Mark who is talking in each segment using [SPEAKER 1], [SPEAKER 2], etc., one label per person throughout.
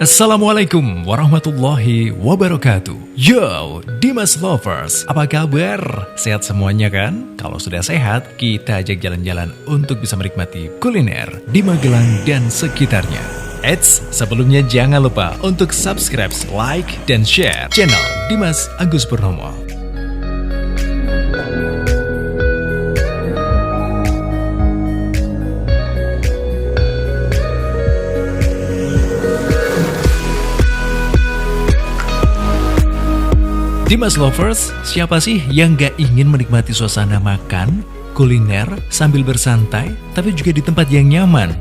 [SPEAKER 1] Assalamualaikum warahmatullahi wabarakatuh. Yo, Dimas Lovers, apa kabar? Sehat semuanya kan? Kalau sudah sehat, kita ajak jalan-jalan untuk bisa menikmati kuliner di Magelang dan sekitarnya. Eits, sebelumnya jangan lupa untuk subscribe, like, dan share channel Dimas Agus Purnomo. Dimas Lovers, siapa sih yang gak ingin menikmati suasana makan, kuliner, sambil bersantai, tapi juga di tempat yang nyaman?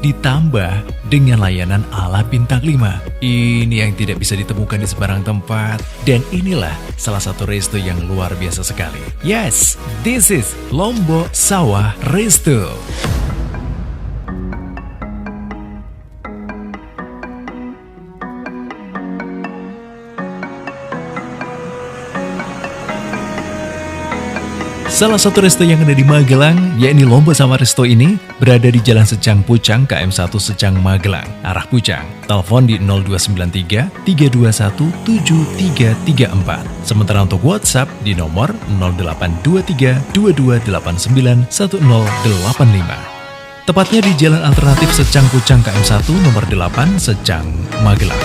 [SPEAKER 1] Ditambah dengan layanan ala bintang 5. Ini yang tidak bisa ditemukan di sembarang tempat. Dan inilah salah satu resto yang luar biasa sekali. Yes, this is Lombok Sawah Resto. Salah satu resto yang ada di Magelang, yakni Lombok Sawah Resto ini, berada di Jalan Secang Pucang, KM1 Secang Magelang, arah Pucang. Telepon di 0293 321 7334. Sementara untuk WhatsApp di nomor 0823 2289 1085. Tepatnya di Jalan Alternatif Secang Pucang KM1 nomor 8 Secang Magelang.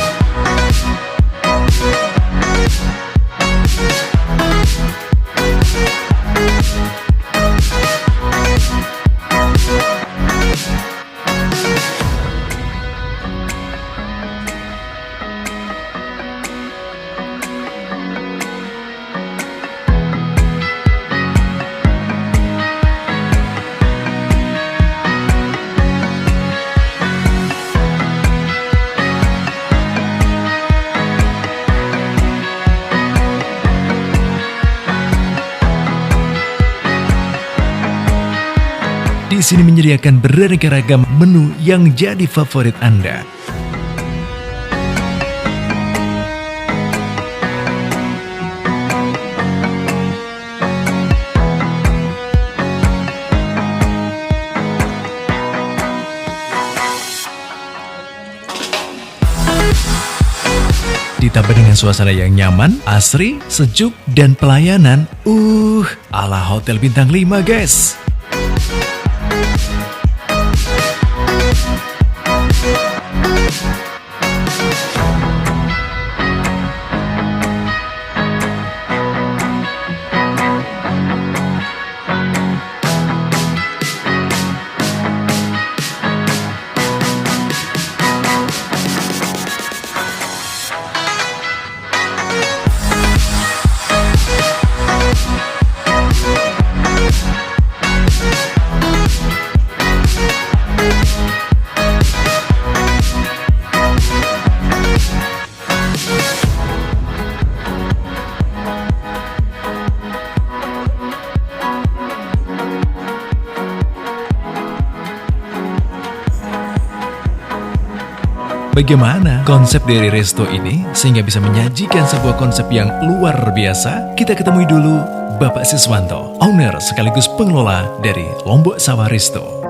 [SPEAKER 1] Di sini menyediakan beraneka ragam menu yang jadi favorit Anda. Ditambah dengan suasana yang nyaman, asri, sejuk, dan pelayanan ala hotel bintang 5 guys. Bagaimana konsep dari resto ini sehingga bisa menyajikan sebuah konsep yang luar biasa? Kita ketemui dulu Bapak Siswanto, owner sekaligus pengelola dari Lombok Sawah Resto.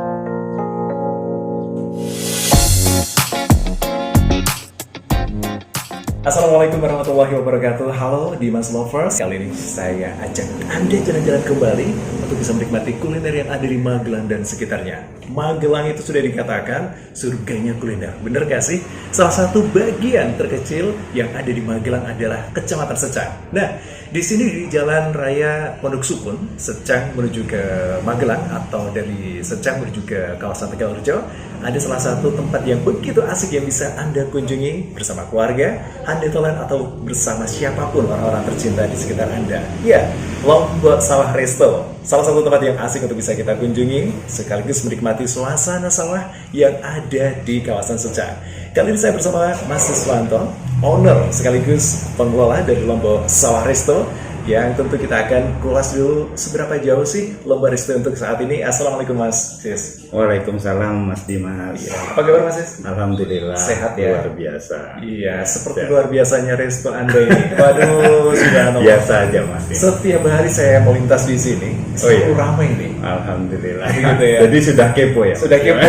[SPEAKER 1] Assalamualaikum warahmatullahi wabarakatuh. Halo Dimas Lovers, kali ini saya ajak Anda jalan-jalan kembali untuk bisa menikmati kuliner yang ada di Magelang dan sekitarnya. Magelang itu sudah dikatakan surganya kuliner, bener gak sih? Salah satu bagian terkecil yang ada di Magelang adalah Kecamatan Secang. Nah, di sini di Jalan Raya Pondok Sukun, Secang menuju ke Magelang atau dari Secang menuju ke kawasan Tegalrejo, ada salah satu tempat yang begitu asik yang bisa Anda kunjungi bersama keluarga, handetolan atau bersama siapapun orang-orang tercinta di sekitar Anda. Ya, Lombok Sawah Resto, salah satu tempat yang asik untuk bisa kita kunjungi, sekaligus menikmati suasana sawah yang ada di kawasan Secang. Kali ini saya bersama Mas Siswanto, owner sekaligus pengelola dari Lombok Sawah Resto. yang tentu kita akan kulas dulu seberapa jauh sih lomba resto untuk saat ini. Assalamualaikum Mas Sis.
[SPEAKER 2] Waalaikumsalam Mas Dimas.
[SPEAKER 1] Ya, apa kabar Mas Sis?
[SPEAKER 2] Alhamdulillah.
[SPEAKER 1] Sehat ya?
[SPEAKER 2] Luar biasa.
[SPEAKER 1] Iya, seperti luar biasanya resto Anda ini. Waduh, sudah
[SPEAKER 2] biasa aja Mas.
[SPEAKER 1] Setiap hari saya melintas di sini, selalu ramai nih.
[SPEAKER 2] Alhamdulillah.
[SPEAKER 1] Gitu ya.
[SPEAKER 2] Jadi sudah kepo ya?
[SPEAKER 1] Sudah kepo.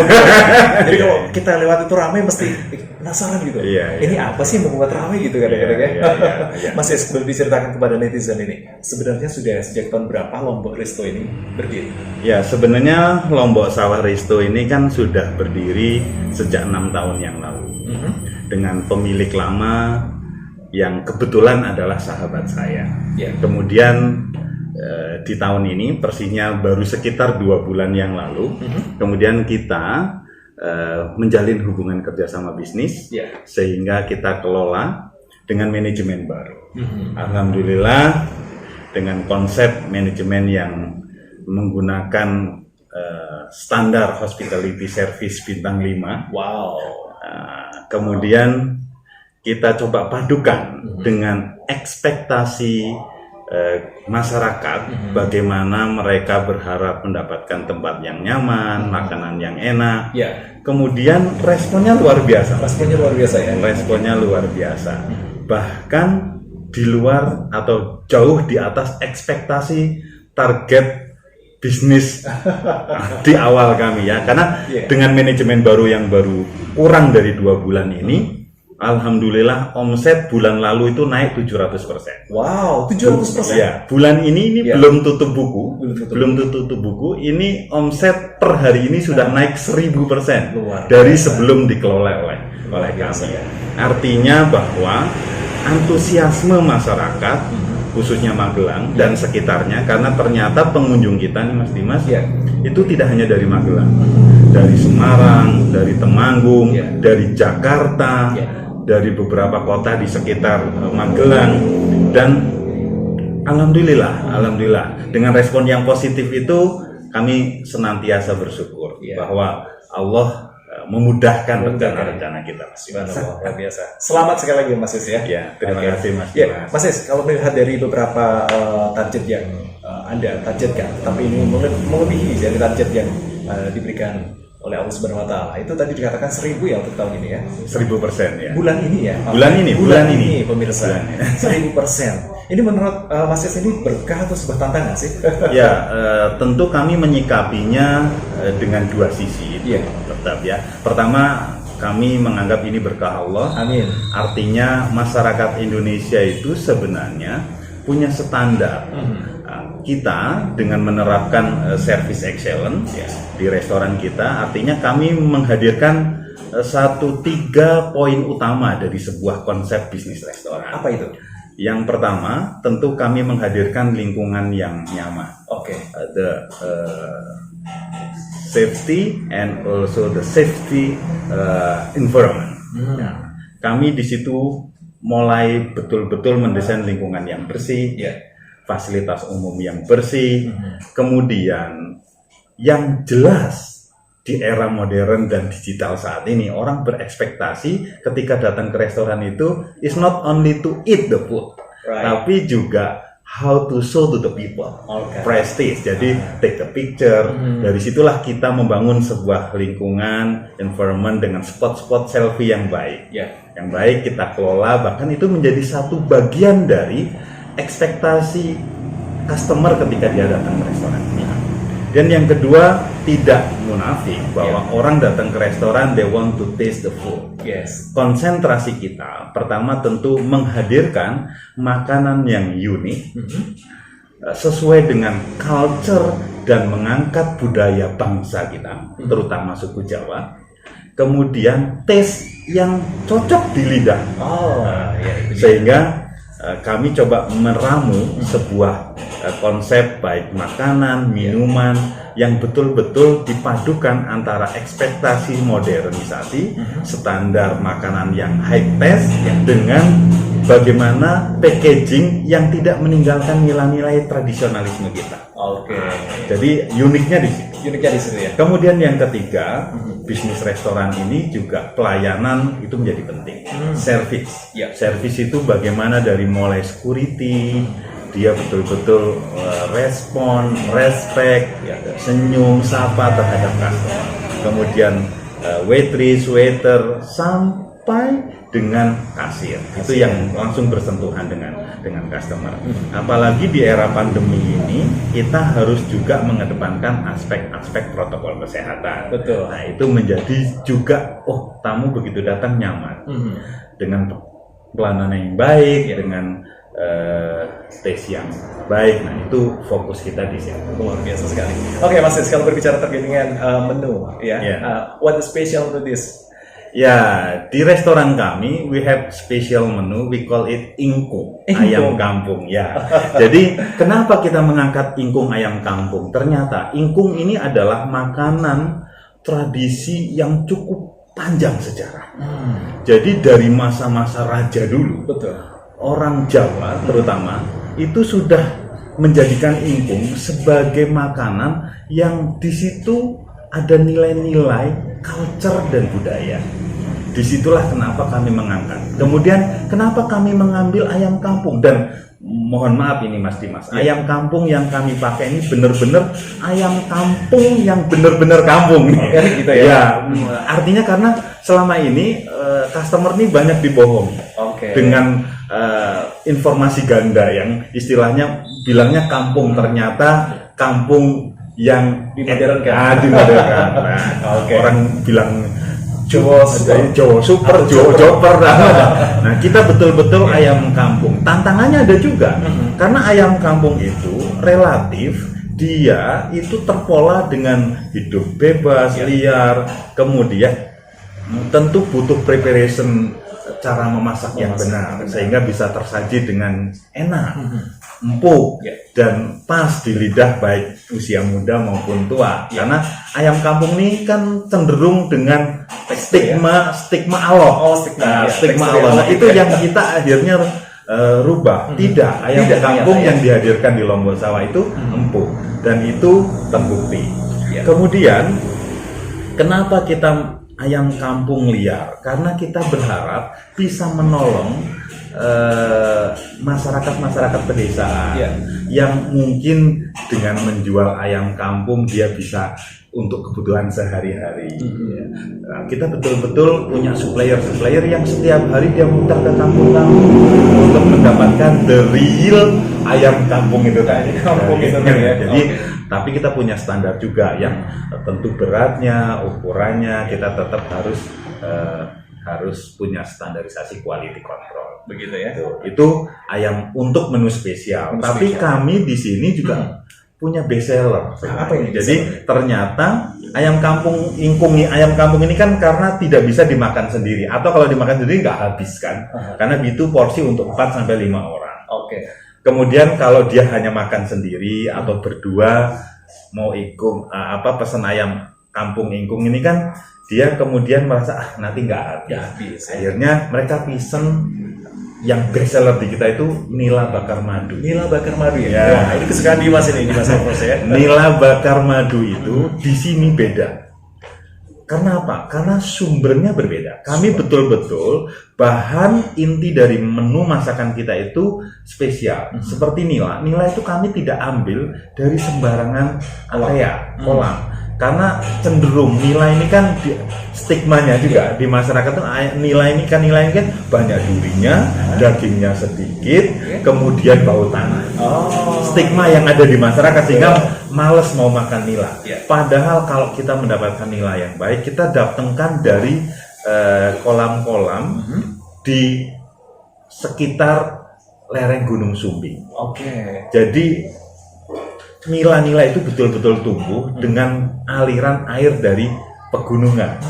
[SPEAKER 1] Jadi kalau kita lewat itu ramai mesti penasaran gitu.
[SPEAKER 2] Iya,
[SPEAKER 1] ini apa sih yang membuat ramai gitu kadang-kadang ya?
[SPEAKER 2] Iya.
[SPEAKER 1] Mas Sis, boleh diceritakan kepada netizen ini, sebenarnya sudah sejak tahun berapa Lombok Resto ini berdiri?
[SPEAKER 2] Ya, sebenarnya Lombok Sawah Resto ini kan sudah berdiri sejak 6 tahun yang lalu. Dengan pemilik lama yang kebetulan adalah sahabat saya. Kemudian di tahun ini persisnya baru sekitar 2 bulan yang lalu, kemudian kita menjalin hubungan kerjasama bisnis, sehingga kita kelola dengan manajemen baru. Alhamdulillah, dengan konsep manajemen yang menggunakan standar hospitality service bintang 5.
[SPEAKER 1] Wow.
[SPEAKER 2] Kemudian kita coba padukan dengan ekspektasi masyarakat, bagaimana mereka berharap mendapatkan tempat yang nyaman, makanan yang enak. Kemudian responnya luar biasa.
[SPEAKER 1] Responnya luar biasa ya.
[SPEAKER 2] Responnya luar biasa. Bahkan di luar atau jauh di atas ekspektasi target bisnis di awal kami ya. Karena dengan manajemen baru yang baru kurang dari 2 bulan ini, alhamdulillah omset bulan lalu itu naik 700%.
[SPEAKER 1] Wow, 700%.
[SPEAKER 2] Ya, bulan ini belum tutup buku, belum tutup buku. Ini omset per hari ini sudah naik 1000% dari sebelum dikelola oleh kami. Artinya bahwa antusiasme masyarakat, khususnya Magelang dan sekitarnya, karena ternyata pengunjung kita nih Mas Dimas, itu tidak hanya dari Magelang, dari Semarang, dari Temanggung, dari Jakarta, dari beberapa kota di sekitar Magelang, dan alhamdulillah dengan respon yang positif itu kami senantiasa bersyukur bahwa Allah memudahkan rencana-rencana kita.
[SPEAKER 1] Luar biasa. Selamat sekali lagi Mas Sis ya.
[SPEAKER 2] Terima kasih Mas.
[SPEAKER 1] Mas Sis, kalau melihat dari beberapa target yang Anda targetkan, tapi ini melebihi dari target yang diberikan oleh Allah Subhanahu Wa Taala, itu tadi dikatakan 1000 ya untuk tahun ini ya.
[SPEAKER 2] 1000% ya.
[SPEAKER 1] Bulan ini ya.
[SPEAKER 2] Bulan ini
[SPEAKER 1] pemirsa. 1000%. Ini menurut Mas Sis ini berkah atau sebuah tantangan sih?
[SPEAKER 2] Ya, tentu kami menyikapinya dengan 2 sisi. Tetap ya. Pertama, kami menganggap ini berkah Allah.
[SPEAKER 1] Amin.
[SPEAKER 2] Artinya masyarakat Indonesia itu sebenarnya punya standar. Kita dengan menerapkan service excellence di restoran kita, artinya kami menghadirkan 3 poin utama dari sebuah konsep bisnis restoran.
[SPEAKER 1] Apa itu?
[SPEAKER 2] Yang pertama, tentu kami menghadirkan lingkungan yang nyaman. The safety and also the safety environment. Kami di situ mulai betul-betul mendesain lingkungan yang bersih, fasilitas umum yang bersih, kemudian yang jelas di era modern dan digital saat ini, orang berekspektasi ketika datang ke restoran itu is not only to eat the food, tapi juga how to show to the people, prestige. Jadi take the picture. Dari situlah kita membangun sebuah lingkungan, environment dengan spot-spot selfie yang baik. Yang baik kita kelola, bahkan itu menjadi satu bagian dari ekspektasi customer ketika dia datang ke restoran. Dan yang kedua, tidak munafik bahwa orang datang ke restoran, they want to taste the food. Konsentrasi kita pertama tentu menghadirkan makanan yang unik, sesuai dengan culture dan mengangkat budaya bangsa kita, terutama suku Jawa. Kemudian taste yang cocok di lidah, sehingga kami coba meramu sebuah konsep baik makanan, minuman yang betul-betul dipadukan antara ekspektasi modernisasi, standar makanan yang high taste dengan bagaimana packaging yang tidak meninggalkan nilai-nilai tradisionalisme kita. Jadi uniknya di situ. Kemudian yang ketiga, bisnis restoran ini juga pelayanan itu menjadi penting. Service itu bagaimana dari mulai security, dia betul-betul respon, respect, senyum, sapa terhadap customer. Kemudian waitress, waiter, sampai dengan kasir. Itu yang langsung bersentuhan dengan customer. Apalagi di era pandemi ini, kita harus juga mengedepankan aspek-aspek protokol kesehatan.
[SPEAKER 1] Betul.
[SPEAKER 2] Nah, itu menjadi juga, tamu begitu datang nyaman. Dengan pelayanan yang baik, dengan taste yang baik. Nah, itu fokus kita di sini.
[SPEAKER 1] Luar biasa sekali. Oke, Mas Riz, kalau berbicara terkait dengan menu, what is special to this?
[SPEAKER 2] Ya, di restoran kami, we have special menu, we call it ingkung, ayam kampung. Ya, jadi kenapa kita mengangkat ingkung ayam kampung? Ternyata ingkung ini adalah makanan tradisi yang cukup panjang sejarah. Jadi dari masa-masa raja dulu, orang Jawa terutama itu sudah menjadikan ingkung sebagai makanan yang di situ ada nilai-nilai culture dan budaya. Disitulah kenapa kami mengangkat. Kemudian kenapa kami mengambil ayam kampung, dan mohon maaf ini Mas Dimas, ayam kampung yang kami pakai ini benar-benar ayam kampung yang benar-benar kampung.
[SPEAKER 1] Gitu ya.
[SPEAKER 2] Artinya karena selama ini customer ini banyak dibohongi dengan informasi ganda yang istilahnya bilangnya kampung, ternyata kampung yang
[SPEAKER 1] dimodernkan.
[SPEAKER 2] Orang bilang Jawa super, Jawa joper. Nah, kita betul-betul ayam kampung. Tantangannya ada juga, karena ayam kampung itu relatif dia itu terpola dengan hidup bebas, liar, kemudian tentu butuh preparation, cara memasak yang benar sehingga bisa tersaji dengan enak, empuk, dan pas di lidah baik usia muda maupun tua. Karena ayam kampung ini kan cenderung dengan stigma alot, stigma alot. Nah, itu yang kita akhirnya rubah. Tidak, ayam kampung yang dihadirkan di Lombok Sawah itu empuk dan itu terbukti. Kemudian kenapa kita ayam kampung liar? Karena kita berharap bisa menolong masyarakat pedesaan yang mungkin dengan menjual ayam kampung dia bisa untuk kebutuhan sehari-hari. Nah, kita betul-betul punya supplier yang setiap hari dia muter ke kampung-kampung untuk mendapatkan the real ayam kampung itu tadi. Jadi tapi kita punya standar juga yang tentu beratnya, ukurannya kita tetap harus punya standarisasi quality control.
[SPEAKER 1] Begitu ya.
[SPEAKER 2] Itu ayam untuk menu spesial. Tapi kami di sini juga punya best seller.
[SPEAKER 1] Apa ini?
[SPEAKER 2] Jadi ternyata ayam kampung ini kan karena tidak bisa dimakan sendiri, atau kalau dimakan sendiri nggak habis kan. Karena itu porsi untuk 4 sampai 5 orang. Kemudian kalau dia hanya makan sendiri atau berdua mau pesan ayam kampung ingkung ini kan dia kemudian merasa nanti nggak habis. Akhirnya mereka pesen yang best seller di kita itu nila bakar madu.
[SPEAKER 1] Nila bakar madu ya. Wah, ini kesukaan Dimas ini Mas Alfons ya.
[SPEAKER 2] Nila bakar madu itu di sini beda. Karena apa? Karena sumbernya berbeda. Kami betul-betul bahan inti dari menu masakan kita itu spesial. Seperti nila. Nila itu kami tidak ambil dari sembarangan area, kolam. Karena cenderung nila ini kan stigmanya juga di masyarakat tuh nila ini kan banyak durinya, dagingnya sedikit, kemudian bau tanah. Stigma yang ada di masyarakat sehingga males mau makan nila. Padahal kalau kita mendapatkan nila yang baik, kita datangkan dari kolam-kolam di sekitar lereng Gunung Sumbing. Jadi nila-nila itu betul-betul tumbuh dengan aliran air dari pegunungan.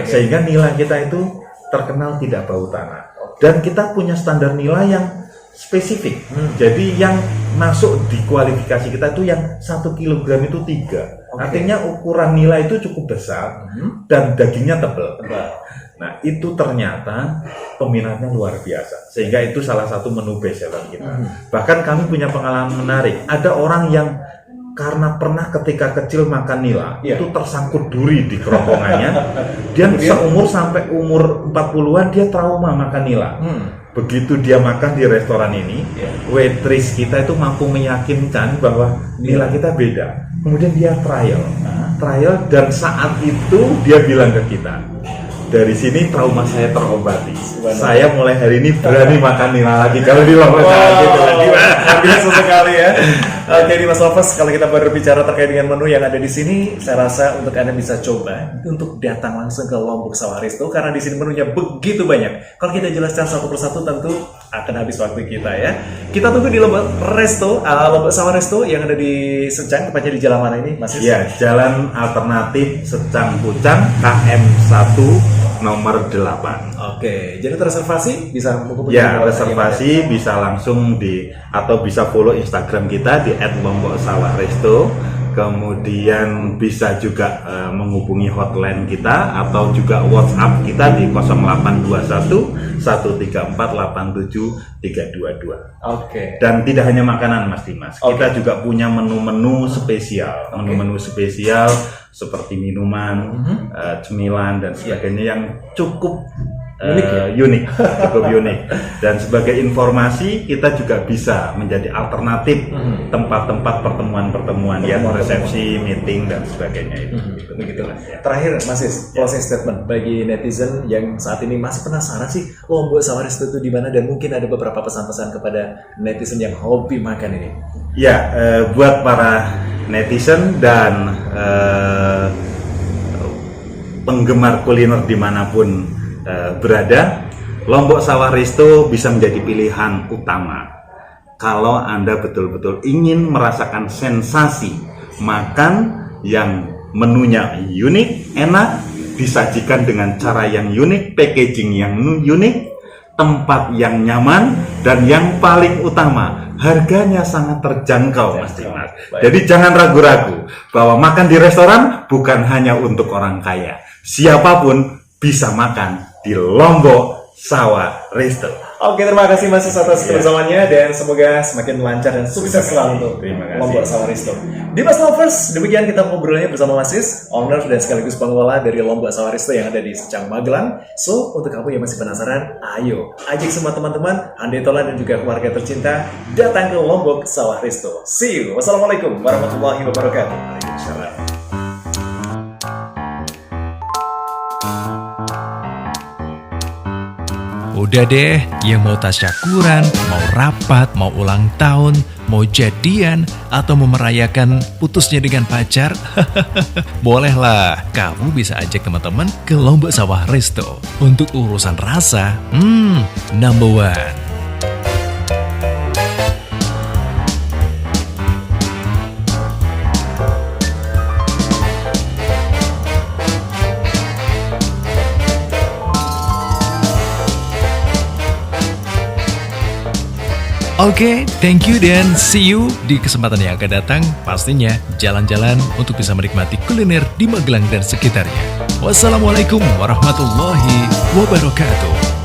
[SPEAKER 2] Sehingga nila kita itu terkenal tidak bau tanah. Dan kita punya standar nila yang spesifik. Jadi yang masuk di kualifikasi kita itu yang 1 kilogram itu 3. Artinya ukuran nila itu cukup besar dan dagingnya tebal. Nah, itu ternyata peminatnya luar biasa. Sehingga itu salah satu menu best seller kita. Bahkan kami punya pengalaman menarik. Ada orang yang karena pernah ketika kecil makan nila, itu tersangkut duri di kerongkongannya. Dia seumur sampai umur 40-an dia trauma makan nila. begitu dia makan di restoran ini, waitress kita itu mampu meyakinkan bahwa nilai kita beda. Kemudian dia trial, dan saat itu dia bilang ke kita, dari sini trauma saya terobati. Saya mulai hari ini berani makan nila lagi kalau di Lombok Sawah gitu.
[SPEAKER 1] Biasa sekali ya. Oke, di Mas Lovers, kalau kita berbicara terkait dengan menu yang ada di sini, saya rasa untuk Anda bisa coba untuk datang langsung ke Lombok Sawah Resto karena di sini menunya begitu banyak. Kalau kita jelaskan satu persatu tentu akan habis waktu kita ya. Kita tunggu di Lombok Sawah Resto yang ada di Secang, tepatnya di jalan mana ini, Mas?
[SPEAKER 2] Ya, Jalan Alternatif Secang Pucang KM 1 nomor 8.
[SPEAKER 1] Oke, jadi reservasi bisa menghubungi
[SPEAKER 2] reservasi bisa langsung atau bisa follow Instagram kita di @lombok_sawah_resto. Kemudian bisa juga menghubungi hotline kita atau juga WhatsApp kita di 0821 134 87 322.
[SPEAKER 1] Oke.
[SPEAKER 2] Dan tidak hanya makanan Mas Dimas, kita juga punya menu-menu spesial, menu-menu spesial seperti minuman, cemilan dan sebagainya yang cukup unik, cukup unik. Dan sebagai informasi, kita juga bisa menjadi alternatif tempat-tempat pertemuan-pertemuan ya, resepsi, meeting dan sebagainya itu.
[SPEAKER 1] Begitulah. Terakhir, Mas Is, closing statement bagi netizen yang saat ini masih penasaran sih Lombok Sawah Resto itu di mana, dan mungkin ada beberapa pesan-pesan kepada netizen yang hobi makan ini.
[SPEAKER 2] Ya, buat para netizen dan penggemar kuliner dimanapun berada, Lombok Sawah Resto bisa menjadi pilihan utama kalau Anda betul-betul ingin merasakan sensasi makan yang menunya unik, enak, disajikan dengan cara yang unik, packaging yang unik, tempat yang nyaman, dan yang paling utama, harganya sangat terjangkau, Mas Dimas. Jadi jangan ragu-ragu bahwa makan di restoran bukan hanya untuk orang kaya. Siapapun bisa makan di Lombok Sawah Resto.
[SPEAKER 1] Oke, terima kasih Mas Is atas kebersamaannya dan semoga semakin lancar dan sukses selalu untuk Lombok Sawah Resto. Di Mas Lovers, demikian kita ngobrolnya bersama Mas Is, owner dan sekaligus pengelola dari Lombok Sawah Resto yang ada di Secang, Magelang. So, untuk kamu yang masih penasaran, ayo ajak semua teman-teman, Anda Tolan dan juga keluarga tercinta datang ke Lombok Sawah Resto. See you. Wassalamualaikum warahmatullahi wabarakatuh. Waalaikumsalam.
[SPEAKER 3] Udah deh, yang mau tasyakuran, mau rapat, mau ulang tahun, mau jadian, atau mau merayakan putusnya dengan pacar, bolehlah, kamu bisa ajak teman-teman ke Lombok Sawah Resto. Untuk urusan rasa, number one. Oke, thank you dan see you di kesempatan yang akan datang. Pastinya jalan-jalan untuk bisa menikmati kuliner di Magelang dan sekitarnya. Wassalamualaikum warahmatullahi wabarakatuh.